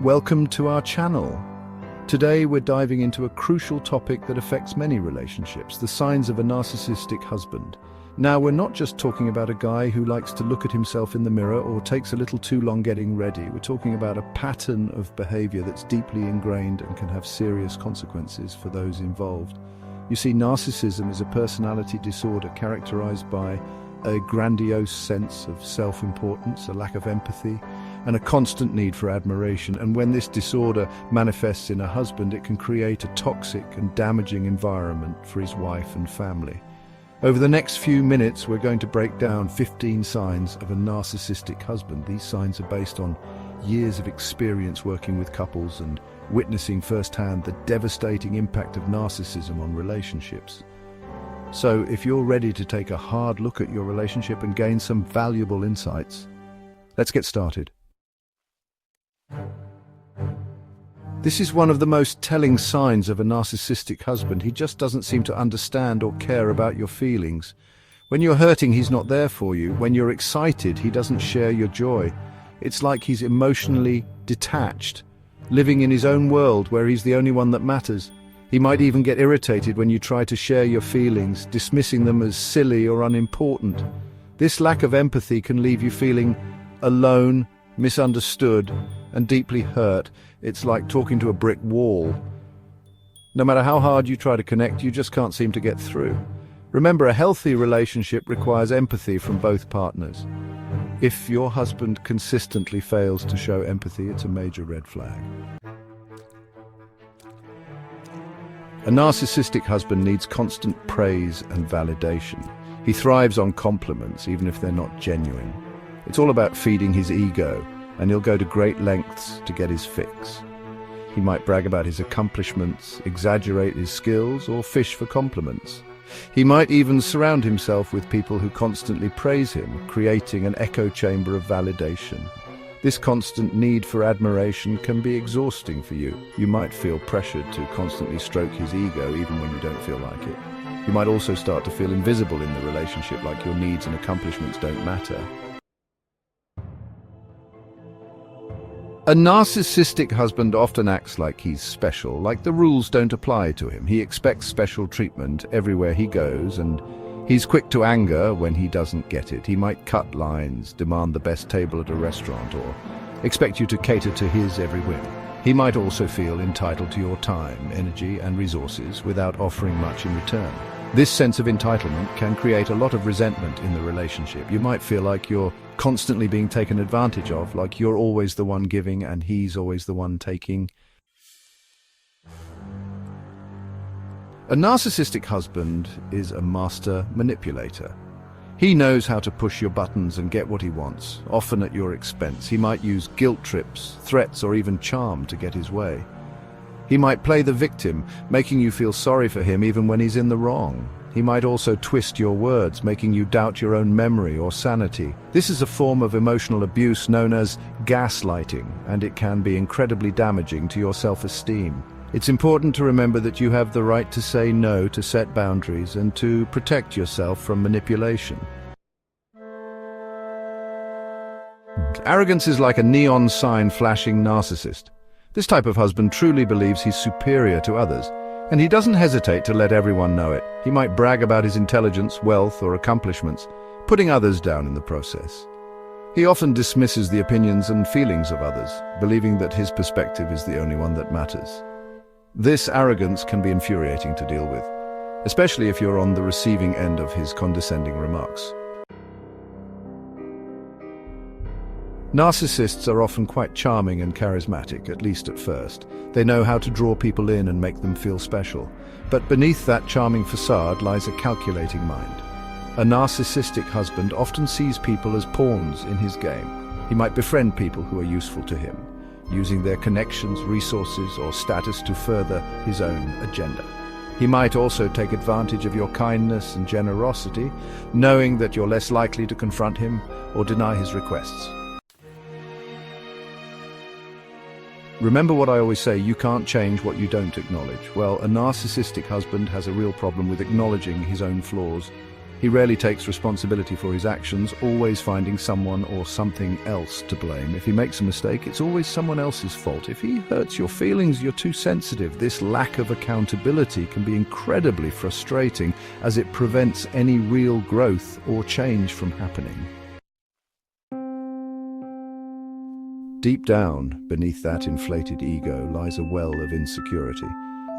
Welcome to our channel. Today we're diving into a crucial topic that affects many relationships, the signs of a narcissistic husband. Now, we're not just talking about a guy who likes to look at himself in the mirror or takes a little too long getting ready. We're talking about a pattern of behavior that's deeply ingrained and can have serious consequences for those involved. You see, narcissism is a personality disorder characterized by a grandiose sense of self-importance, a lack of empathy, and a constant need for admiration. And when this disorder manifests in a husband, it can create a toxic and damaging environment for his wife and family. Over the next few minutes, we're going to break down 15 signs of a narcissistic husband. These signs are based on years of experience working with couples and witnessing firsthand the devastating impact of narcissism on relationships. So, if you're ready to take a hard look at your relationship and gain some valuable insights, let's get started. This is one of the most telling signs of a narcissistic husband. He just doesn't seem to understand or care about your feelings. When you're hurting, he's not there for you. When you're excited, he doesn't share your joy. It's like he's emotionally detached, living in his own world where he's the only one that matters. He might even get irritated when you try to share your feelings, dismissing them as silly or unimportant. This lack of empathy can leave you feeling alone, misunderstood, and deeply hurt. It's like talking to a brick wall. No matter how hard you try to connect, you just can't seem to get through. Remember, a healthy relationship requires empathy from both partners. If your husband consistently fails to show empathy, it's a major red flag. A narcissistic husband needs constant praise and validation. He thrives on compliments, even if they're not genuine. It's all about feeding his ego, and he'll go to great lengths to get his fix. He might brag about his accomplishments, exaggerate his skills, or fish for compliments. He might even surround himself with people who constantly praise him, creating an echo chamber of validation. This constant need for admiration can be exhausting for you. You might feel pressured to constantly stroke his ego even when you don't feel like it. You might also start to feel invisible in the relationship, like your needs and accomplishments don't matter. A narcissistic husband often acts like he's special, like the rules don't apply to him. He expects special treatment everywhere he goes, and he's quick to anger when he doesn't get it. He might cut lines, demand the best table at a restaurant, or expect you to cater to his every whim. He might also feel entitled to your time, energy, and resources without offering much in return. This sense of entitlement can create a lot of resentment in the relationship. You might feel like you're constantly being taken advantage of, like you're always the one giving and he's always the one taking. A narcissistic husband is a master manipulator. He knows how to push your buttons and get what he wants, often at your expense. He might use guilt trips, threats, or even charm to get his way. He might play the victim, making you feel sorry for him even when he's in the wrong. He might also twist your words, making you doubt your own memory or sanity. This is a form of emotional abuse known as gaslighting, and it can be incredibly damaging to your self-esteem. It's important to remember that you have the right to say no, to set boundaries, and to protect yourself from manipulation. Arrogance is like a neon sign flashing narcissist. This type of husband truly believes he's superior to others, and he doesn't hesitate to let everyone know it. He might brag about his intelligence, wealth, or accomplishments, putting others down in the process. He often dismisses the opinions and feelings of others, believing that his perspective is the only one that matters. This arrogance can be infuriating to deal with, especially if you're on the receiving end of his condescending remarks. Narcissists are often quite charming and charismatic, at least at first. They know how to draw people in and make them feel special. But beneath that charming facade lies a calculating mind. A narcissistic husband often sees people as pawns in his game. He might befriend people who are useful to him, using their connections, resources, or status to further his own agenda. He might also take advantage of your kindness and generosity, knowing that you're less likely to confront him or deny his requests. Remember what I always say, you can't change what you don't acknowledge. Well, a narcissistic husband has a real problem with acknowledging his own flaws. He rarely takes responsibility for his actions, always finding someone or something else to blame. If he makes a mistake, it's always someone else's fault. If he hurts your feelings, you're too sensitive. This lack of accountability can be incredibly frustrating, as it prevents any real growth or change from happening. Deep down, beneath that inflated ego, lies a well of insecurity.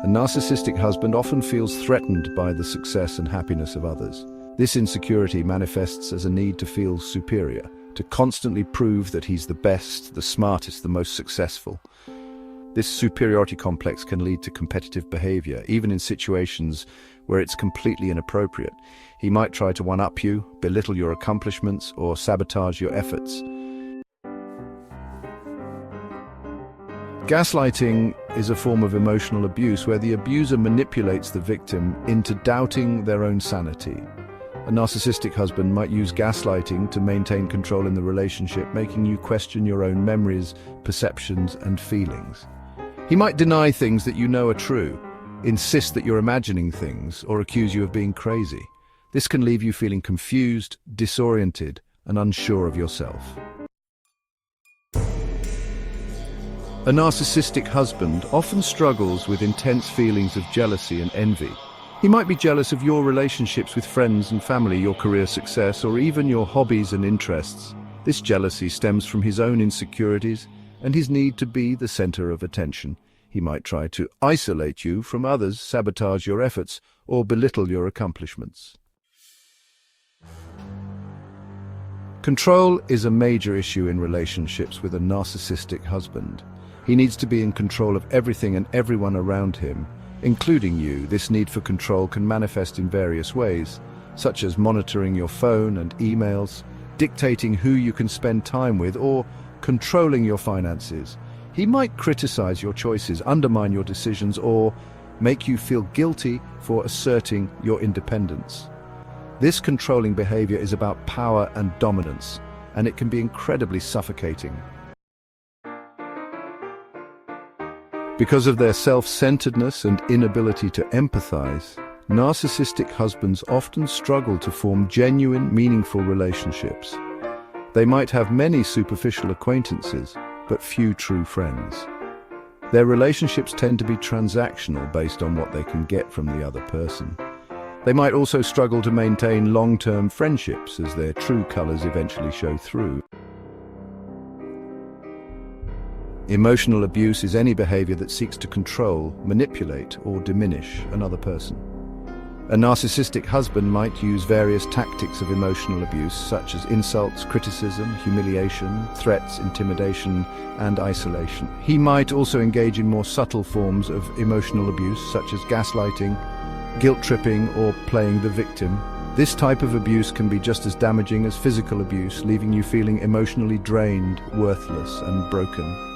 A narcissistic husband often feels threatened by the success and happiness of others. This insecurity manifests as a need to feel superior, to constantly prove that he's the best, the smartest, the most successful. This superiority complex can lead to competitive behavior, even in situations where it's completely inappropriate. He might try to one-up you, belittle your accomplishments, or sabotage your efforts. Gaslighting is a form of emotional abuse where the abuser manipulates the victim into doubting their own sanity. A narcissistic husband might use gaslighting to maintain control in the relationship, making you question your own memories, perceptions, and feelings. He might deny things that you know are true, insist that you're imagining things, or accuse you of being crazy. This can leave you feeling confused, disoriented, and unsure of yourself. A narcissistic husband often struggles with intense feelings of jealousy and envy. He might be jealous of your relationships with friends and family, your career success, or even your hobbies and interests. This jealousy stems from his own insecurities and his need to be the center of attention. He might try to isolate you from others, sabotage your efforts, or belittle your accomplishments. Control is a major issue in relationships with a narcissistic husband. He needs to be in control of everything and everyone around him, including you. This need for control can manifest in various ways, such as monitoring your phone and emails, dictating who you can spend time with, or controlling your finances. He might criticize your choices, undermine your decisions, or make you feel guilty for asserting your independence. This controlling behavior is about power and dominance, and it can be incredibly suffocating. Because of their self-centeredness and inability to empathize, narcissistic husbands often struggle to form genuine, meaningful relationships. They might have many superficial acquaintances, but few true friends. Their relationships tend to be transactional based on what they can get from the other person. They might also struggle to maintain long-term friendships as their true colors eventually show through. Emotional abuse is any behavior that seeks to control, manipulate, or diminish another person. A narcissistic husband might use various tactics of emotional abuse, such as insults, criticism, humiliation, threats, intimidation, and isolation. He might also engage in more subtle forms of emotional abuse, such as gaslighting, guilt-tripping, or playing the victim. This type of abuse can be just as damaging as physical abuse, leaving you feeling emotionally drained, worthless, and broken.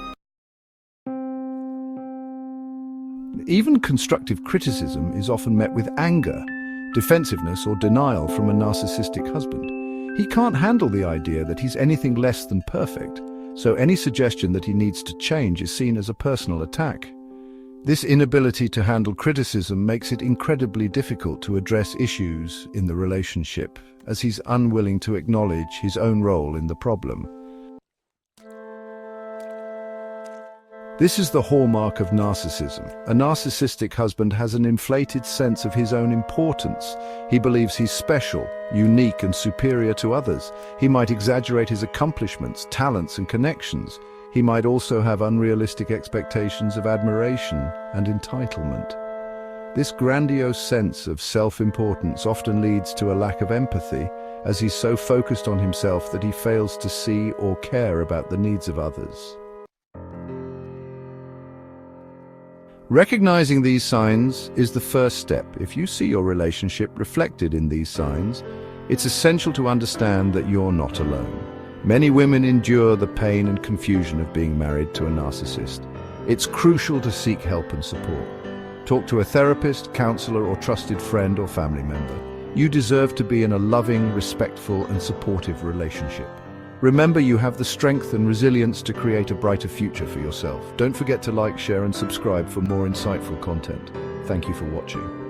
Even constructive criticism is often met with anger, defensiveness, or denial from a narcissistic husband. He can't handle the idea that he's anything less than perfect, so any suggestion that he needs to change is seen as a personal attack. This inability to handle criticism makes it incredibly difficult to address issues in the relationship, as he's unwilling to acknowledge his own role in the problem. This is the hallmark of narcissism. A narcissistic husband has an inflated sense of his own importance. He believes he's special, unique, and superior to others. He might exaggerate his accomplishments, talents, and connections. He might also have unrealistic expectations of admiration and entitlement. This grandiose sense of self-importance often leads to a lack of empathy, as he's so focused on himself that he fails to see or care about the needs of others. Recognizing these signs is the first step. If you see your relationship reflected in these signs, it's essential to understand that you're not alone. Many women endure the pain and confusion of being married to a narcissist. It's crucial to seek help and support. Talk to a therapist, counselor, or trusted friend or family member. You deserve to be in a loving, respectful, and supportive relationship. Remember, you have the strength and resilience to create a brighter future for yourself. Don't forget to like, share, and subscribe for more insightful content. Thank you for watching.